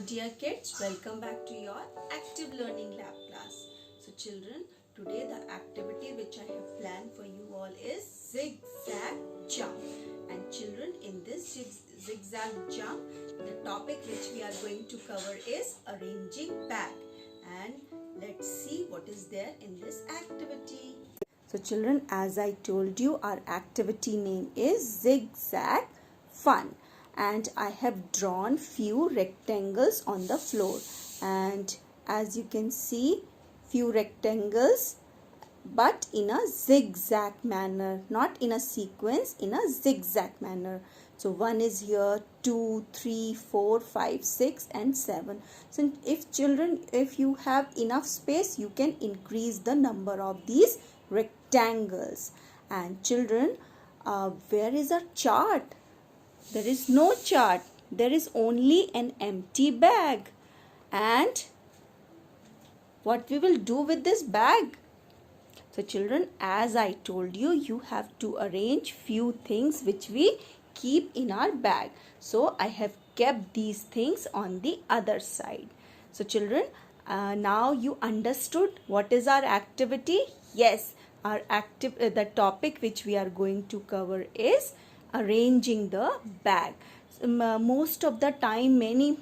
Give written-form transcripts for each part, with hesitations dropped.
dear kids, welcome back to your active learning lab class. So children, today the activity which I have planned for you all is zigzag jump. And children, in this zigzag jump, the topic which we are going to cover is arranging bag. And let's see what is there in this activity. So children, as I told you, our activity name is zigzag fun. And I have drawn few rectangles on the floor, and as you can see, few rectangles but in a zigzag manner, not in a sequence, in a zigzag manner. So one is here, 2, 3, 4, 5, 6 and 7. So if you have enough space, you can increase the number of these rectangles. And children, where is our chart? There is no chart. There is only an empty bag. And what we will do with this bag? So children, as I told you, you have to arrange few things which we keep in our bag. So I have kept these things on the other side. So children, now you understood what is our activity? Yes, the topic which we are going to cover is arranging the bag. Most of the time, many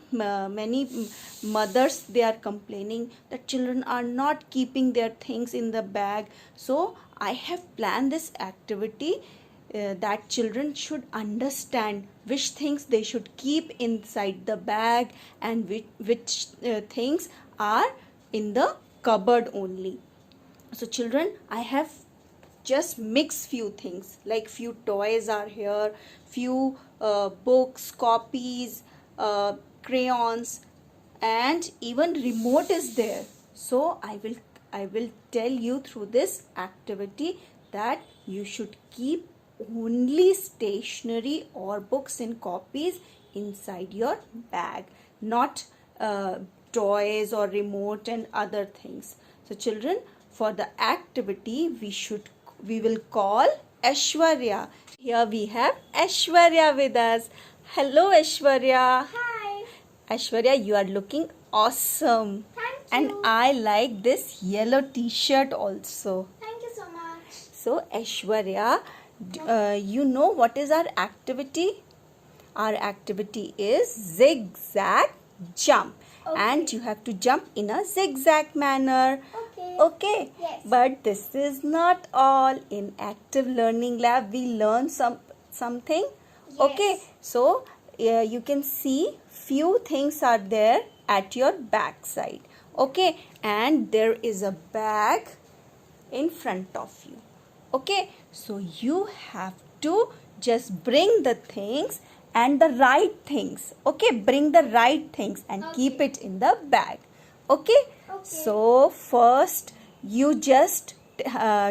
mothers, they are complaining that children are not keeping their things in the bag. So I have planned this activity that children should understand which things they should keep inside the bag and which things are in the cupboard only. So children, I have just mix few things, like few toys are here, few books, copies, crayons, and even remote is there. So I will tell you through this activity that you should keep only stationery or books and copies inside your bag, not toys or remote and other things. So children, for the activity we will call Aishwarya. Here we have Aishwarya with us. Hello Aishwarya. Hi. Aishwarya, you are looking awesome. Thank you. And I like this yellow t-shirt also. Thank you so much. So Aishwarya, you know what is our activity? Our activity is zigzag jump. Okay. And you have to jump in a zigzag manner. Okay. Yes. But this is not all. In active learning lab, we learn something. Yes. Okay. So you can see few things are there at your back side. Okay. And there is a bag in front of you. Okay. So you have to just bring the things and the right things. Okay. Bring the right things and keep it in the bag. Okay. So first you just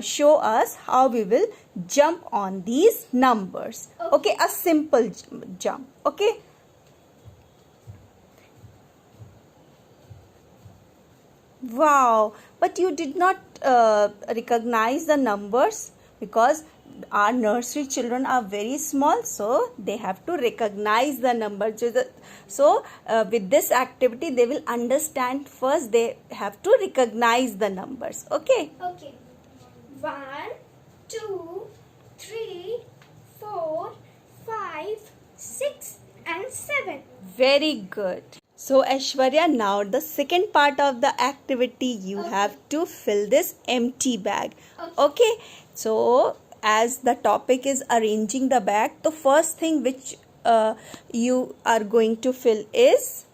show us how we will jump on these numbers. Okay, a simple jump. Okay. Wow, but you did not recognize the numbers because our nursery children are very small, so they have to recognize the numbers. So with this activity, they will understand first. They have to recognize the numbers. Okay. Okay. 1, 2, 3, 4, 5, 6 and 7. Very good. So Aishwarya, now the second part of the activity, you have to fill this empty bag. Okay. So as the topic is arranging the bag, the first thing which you are going to fill is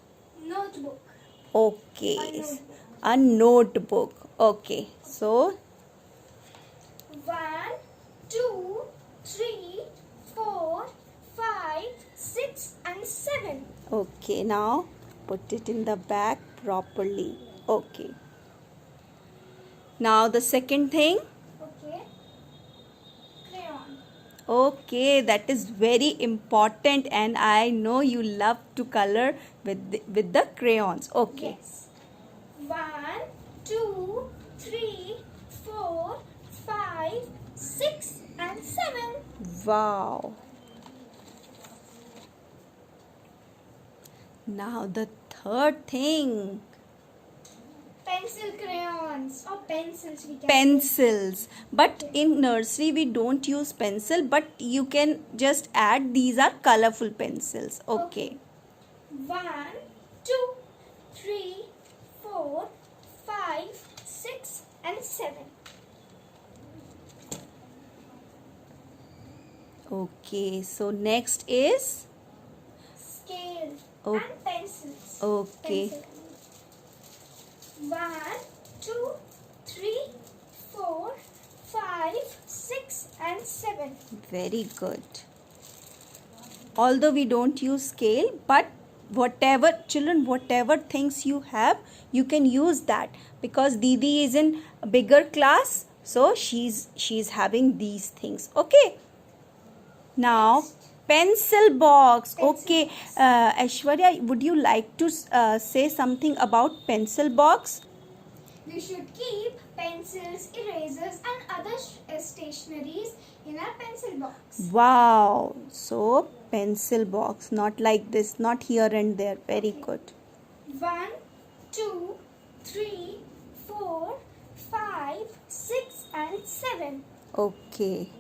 Notebook. okay, a notebook. Okay, so 1, 2, 3, 4, 5, 6 and 7. okay, now put it in the bag properly. Okay, now the second thing. Okay, that is very important, and I know you love to color with the crayons. Okay. Yes. 1, 2, 3, 4, 5, 6 and 7. Wow. Now the third thing. Pencil crayons or pencils we can Pencils. But in nursery we don't use pencil, but you can just add these are colorful pencils. Okay. 1, 2, 3, 4, 5, 6 and 7. Okay, so next is Scale Oh. and pencils. okay. Pencil. 1, 2, 3, 4, 5, 6 and 7. Very good. Although we don't use scale, but whatever things you have, you can use that, because Didi is in a bigger class, so she's having these things. Okay. Now pencil box. Okay. Aishwarya, would you like to say something about pencil box? We should keep pencils, erasers and other stationeries in our pencil box. Wow. So pencil box, not like this, not here and there. Very good. 1, 2, 3, 4, 5, 6 and 7. Okay.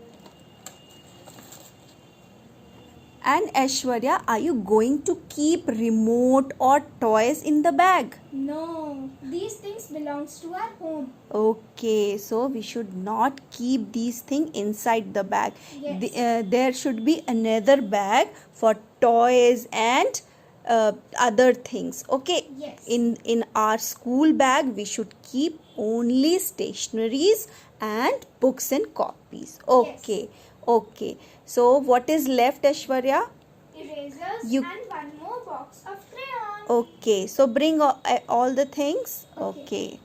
And Aishwarya, are you going to keep remote or toys in the bag? No, these things belongs to our home. Okay, so we should not keep these things inside the bag. Yes. There should be another bag for toys and other things. Okay. Yes. In our school bag, we should keep only stationeries and books and copies. Okay. Okay. So what is left, Aishwarya? Erasers You- and one more box of crayons. Okay. So bring all the things. Okay.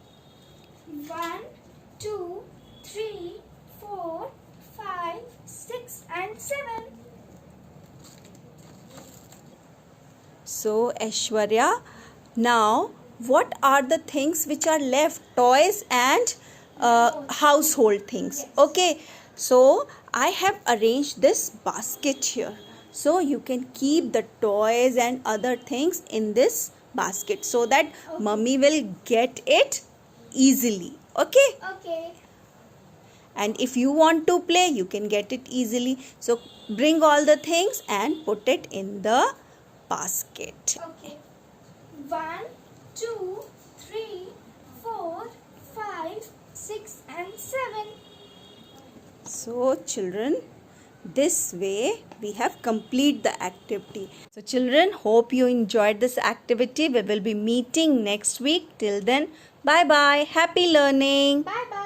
1, 2, 3, 4, 5, 6 and 7. So Aishwarya, now what are the things which are left? Toys and household things. Yes. Okay. So I have arranged this basket here. So you can keep the toys and other things in this basket so that mummy will get it easily. Okay. Okay. And if you want to play, you can get it easily. So bring all the things and put it in the basket. Okay. 1, 2, 3, 4, 5, 6 and 7. So children, this way we have complete the activity. So children, hope you enjoyed this activity. We will be meeting next week. Till then, bye bye. Happy learning. Bye bye.